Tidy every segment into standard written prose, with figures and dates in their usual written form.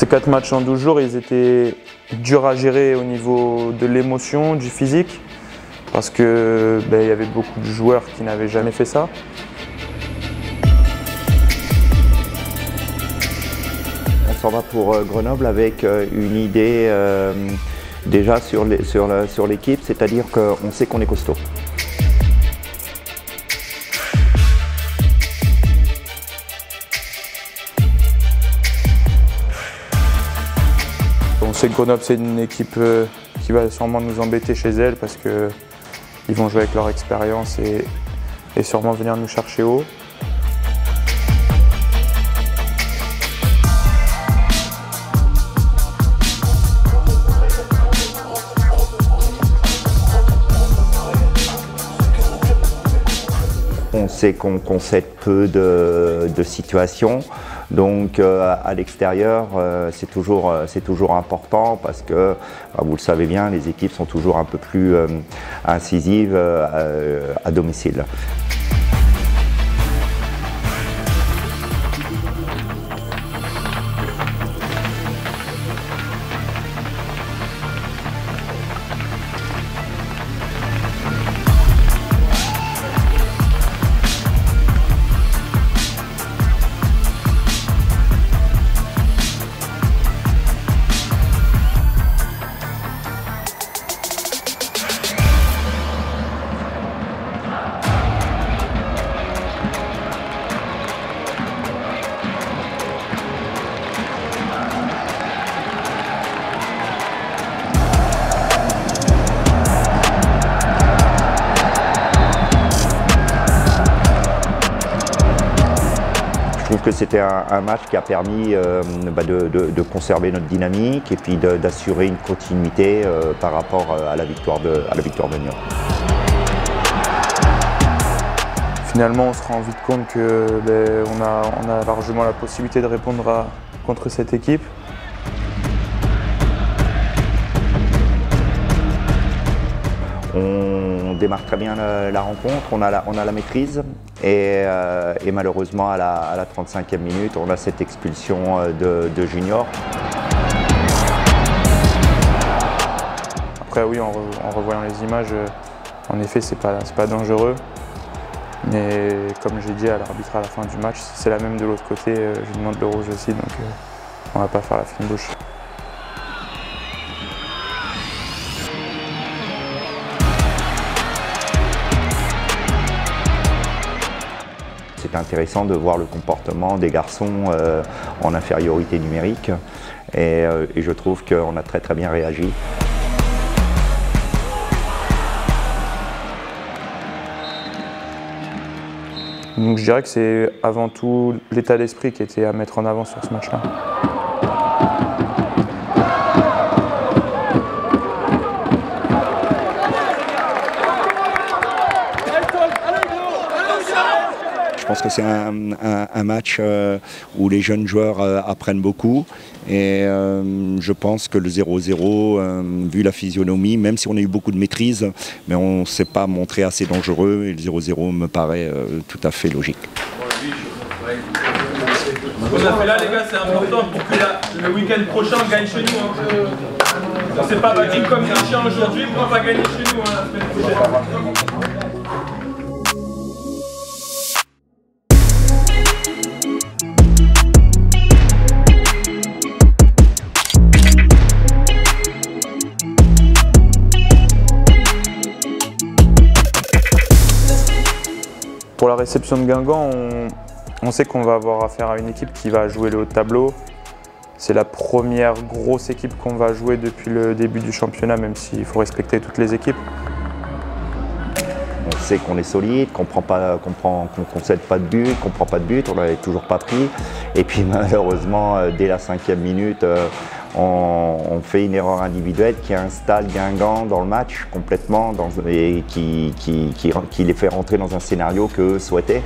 4 matchs en 12 jours, ils étaient durs à gérer au niveau de l'émotion, du physique, parce que il y avait beaucoup de joueurs qui n'avaient jamais fait ça. On s'en va pour Grenoble avec une idée déjà sur l'équipe, c'est-à-dire qu'on sait qu'on est costaud. On sait que Grenoble, c'est une équipe qui va sûrement nous embêter chez elle parce qu'ils vont jouer avec leur expérience et sûrement venir nous chercher haut. On sait qu'on concède peu de situations, donc à l'extérieur c'est toujours important parce que, vous le savez bien, les équipes sont toujours un peu plus incisives à domicile. Je trouve que c'était un match qui a permis de conserver notre dynamique et puis d'assurer une continuité par rapport à la victoire de Nyon. Finalement, on se rend vite compte qu'on a largement la possibilité de répondre contre cette équipe. On démarre très bien la rencontre, on a la maîtrise et malheureusement à la 35e minute, on a cette expulsion de Junior. Après oui, en revoyant les images, en effet c'est pas dangereux. Mais comme j'ai dit à l'arbitre à la fin du match, c'est la même de l'autre côté, je demande le rouge aussi, donc on va pas faire la fine bouche. C'est intéressant de voir le comportement des garçons en infériorité numérique et je trouve qu'on a très bien réagi. Donc je dirais que c'est avant tout l'état d'esprit qui était à mettre en avant sur ce match-là. Je pense que c'est un match où les jeunes joueurs apprennent beaucoup et je pense que le 0-0, vu la physionomie, même si on a eu beaucoup de maîtrise, mais on ne s'est pas montré assez dangereux et le 0-0 me paraît tout à fait logique. Ce qu'on a fait là les gars, c'est important pour que le week-end prochain on gagne chez nous. On s'est pas battu comme des chiens aujourd'hui, mais on va gagner chez nous la semaine prochaine. Pour la réception de Guingamp, on sait qu'on va avoir affaire à une équipe qui va jouer le haut de tableau. C'est la première grosse équipe qu'on va jouer depuis le début du championnat, même s'il faut respecter toutes les équipes. On sait qu'on est solide, qu'on concède pas de but, qu'on prend pas de but, on n'avait toujours pas pris. Et puis malheureusement, dès la 5e minute, on fait une erreur individuelle qui installe Guingamp dans le match complètement et qui les fait rentrer dans un scénario qu'eux souhaitaient.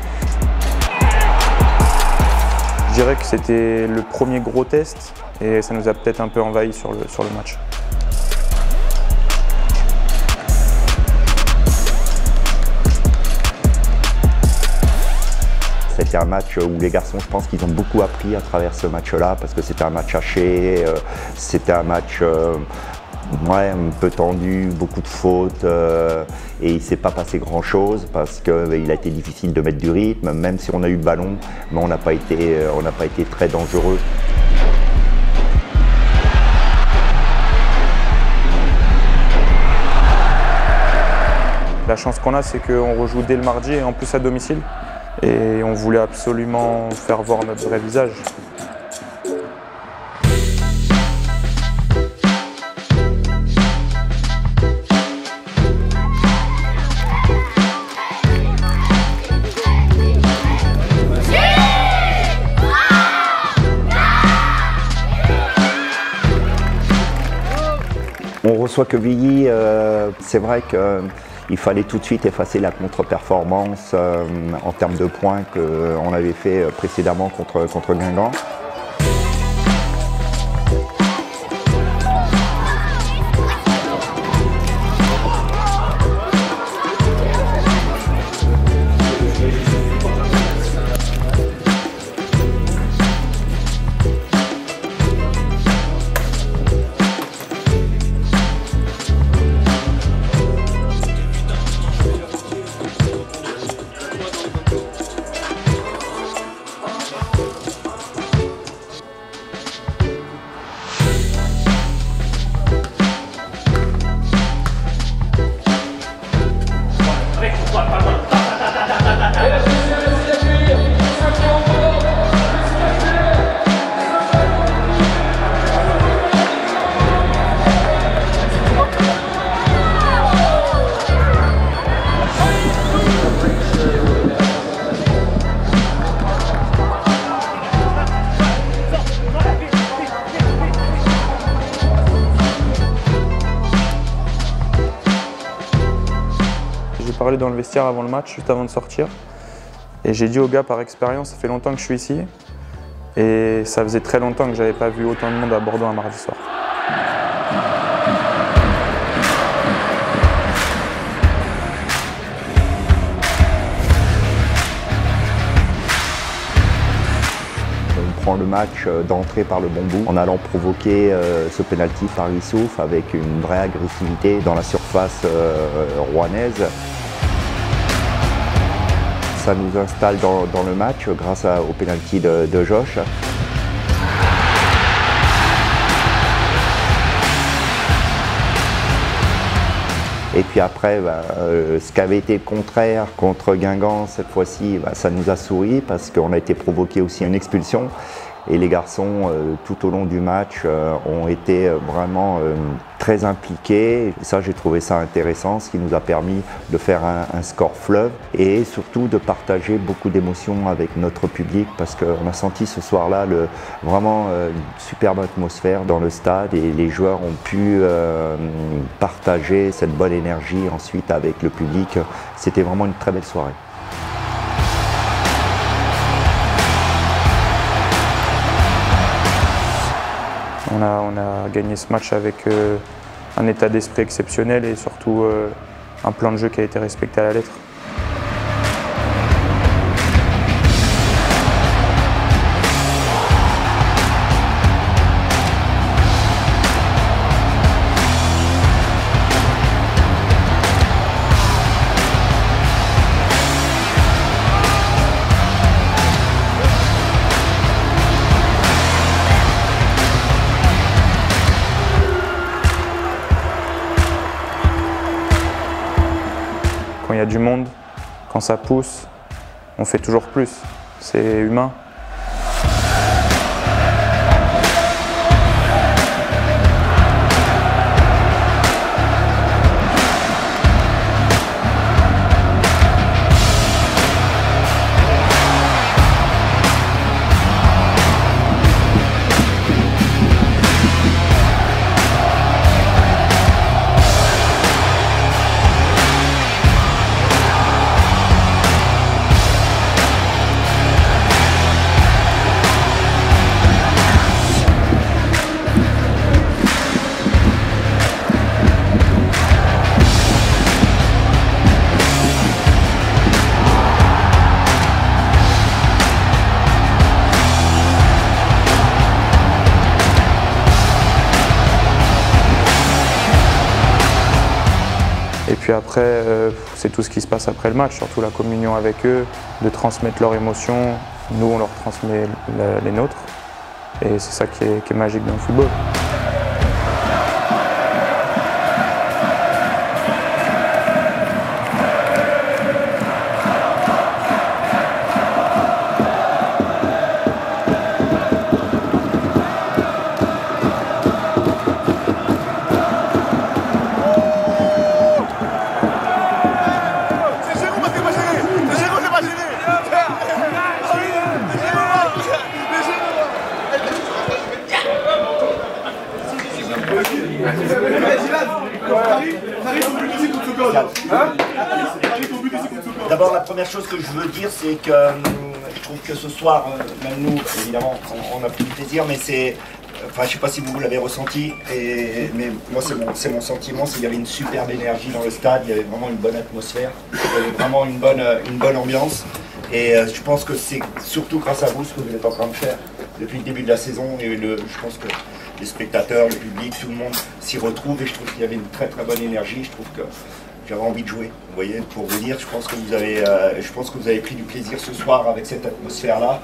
Je dirais que c'était le premier gros test et ça nous a peut-être un peu envahi sur le match. Cette été un match où les garçons, je pense qu'ils ont beaucoup appris à travers ce match-là, parce que c'était un match haché, c'était un match un peu tendu, beaucoup de fautes, et il ne s'est pas passé grand-chose parce qu'il a été difficile de mettre du rythme, même si on a eu le ballon, mais on n'a pas été très dangereux. La chance qu'on a, c'est qu'on rejoue dès le mardi et en plus à domicile. Et on voulait absolument faire voir notre vrai visage. On reçoit Quevilly, c'est vrai qu'il fallait tout de suite effacer la contre-performance en termes de points qu'on avait fait précédemment contre Guingamp. J'ai parlé dans le vestiaire avant le match, juste avant de sortir. Et j'ai dit aux gars, par expérience, ça fait longtemps que je suis ici. Et ça faisait très longtemps que je n'avais pas vu autant de monde à Bordeaux un mardi soir. On prend le match d'entrée par le bon bout en allant provoquer ce pénalty par Issouf avec une vraie agressivité dans la surface rouennaise. Ça nous installe dans le match grâce au pénalty de Josh. Et puis après, ce qu'avait été le contraire contre Guingamp, cette fois-ci, ça nous a souri parce qu'on a été provoqué aussi à une expulsion. Et les garçons, tout au long du match, ont été vraiment très impliqués. Et ça, j'ai trouvé ça intéressant, ce qui nous a permis de faire un score fleuve et surtout de partager beaucoup d'émotions avec notre public parce qu'on a senti ce soir-là vraiment une superbe atmosphère dans le stade et les joueurs ont pu partager cette bonne énergie ensuite avec le public. C'était vraiment une très belle soirée. On a gagné ce match avec un état d'esprit exceptionnel et surtout un plan de jeu qui a été respecté à la lettre. Quand il y a du monde, quand ça pousse, on fait toujours plus. C'est humain. puis après, c'est tout ce qui se passe après le match, surtout la communion avec eux, de transmettre leurs émotions. Nous, on leur transmet les nôtres. Et c'est ça qui est magique dans le football. D'abord, la première chose que je veux dire, c'est que je trouve que ce soir, même nous, évidemment, on a pris du plaisir, mais c'est... Enfin, je ne sais pas si vous l'avez ressenti, mais moi, c'est mon sentiment, c'est qu'il y avait une superbe énergie dans le stade, il y avait vraiment une bonne atmosphère, il y avait vraiment une bonne ambiance. Et je pense que c'est surtout grâce à vous ce que vous êtes en train de faire depuis le début de la saison. Et je pense que les spectateurs, le public, tout le monde s'y retrouve et je trouve qu'il y avait une très bonne énergie. Je trouve que j'avais envie de jouer. Vous voyez, pour vous dire, je pense que vous avez pris du plaisir ce soir avec cette atmosphère-là.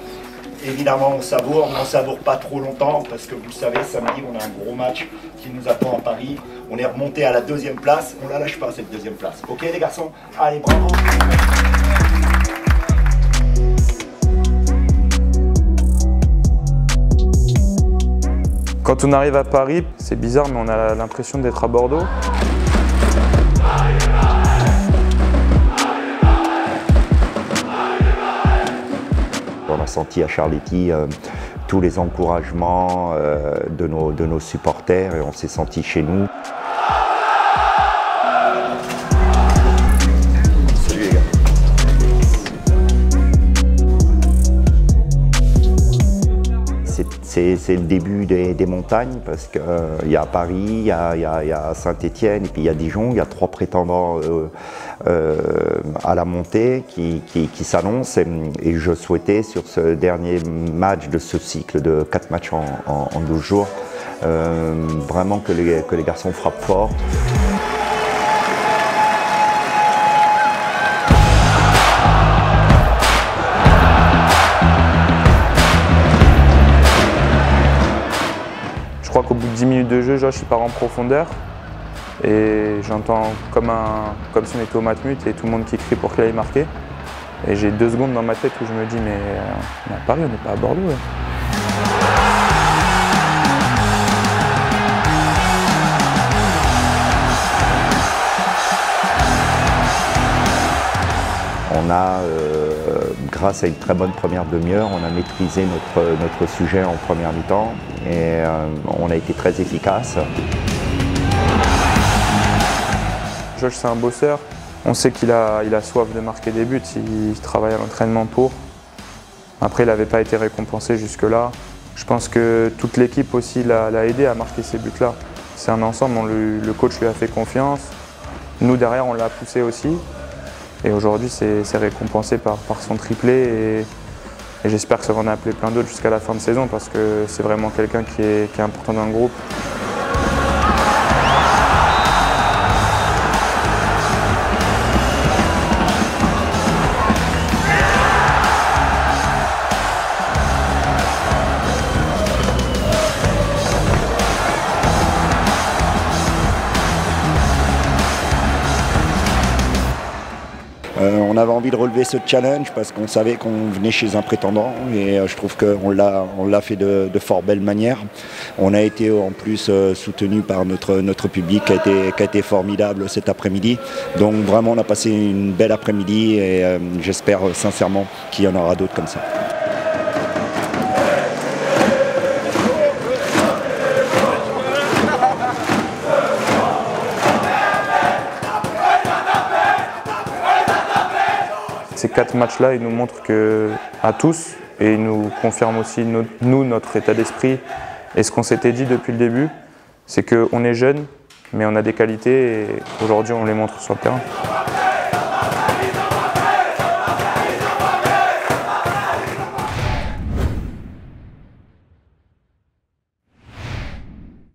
Évidemment, on n'en savoure pas trop longtemps parce que vous le savez, samedi, on a un gros match qui nous attend à Paris. On est remonté à la 2e place. On ne la lâche pas, cette 2e place. Ok, les garçons? Allez, bravo! Quand on arrive à Paris, c'est bizarre, mais on a l'impression d'être à Bordeaux. On a senti à Charletti tous les encouragements de nos supporters et on s'est senti chez nous. Salut les gars. C'est le début des montagnes parce qu'il y a Paris, il y a Saint-Étienne et puis il y a Dijon. Il y a 3 prétendants à la montée qui s'annoncent et je souhaitais sur ce dernier match de ce cycle de 4 matchs en 12 jours vraiment que les garçons frappent fort. Je crois qu'au bout de 10 minutes de jeu, Josh il part en profondeur et j'entends comme si on était au Matmut et tout le monde qui crie pour qu'il aille marquer. Et j'ai 2 secondes dans ma tête où je me dis mais on est à Paris, on n'est pas à Bordeaux. Ouais. On a, grâce à une très bonne première demi-heure, on a maîtrisé notre sujet en première mi-temps et on a été très efficace. Josh c'est un bosseur, on sait qu'il a soif de marquer des buts, il travaille à l'entraînement pour. Après il n'avait pas été récompensé jusque-là. Je pense que toute l'équipe aussi l'a aidé à marquer ces buts-là. C'est un ensemble, le coach lui a fait confiance, nous derrière on l'a poussé aussi. Et aujourd'hui, c'est récompensé par son triplé et j'espère que ça va en appeler plein d'autres jusqu'à la fin de saison parce que c'est vraiment quelqu'un qui est important dans le groupe. On avait envie de relever ce challenge parce qu'on savait qu'on venait chez un prétendant et je trouve qu'on l'a fait de fort belle manière. On a été en plus soutenu par notre public qui a été formidable cet après-midi. Donc vraiment on a passé une belle après-midi et j'espère sincèrement qu'il y en aura d'autres comme ça. Ces 4 matchs-là, ils nous montrent à tous, et ils nous confirment aussi notre état d'esprit et ce qu'on s'était dit depuis le début, c'est qu'on est jeunes, mais on a des qualités et aujourd'hui on les montre sur le terrain.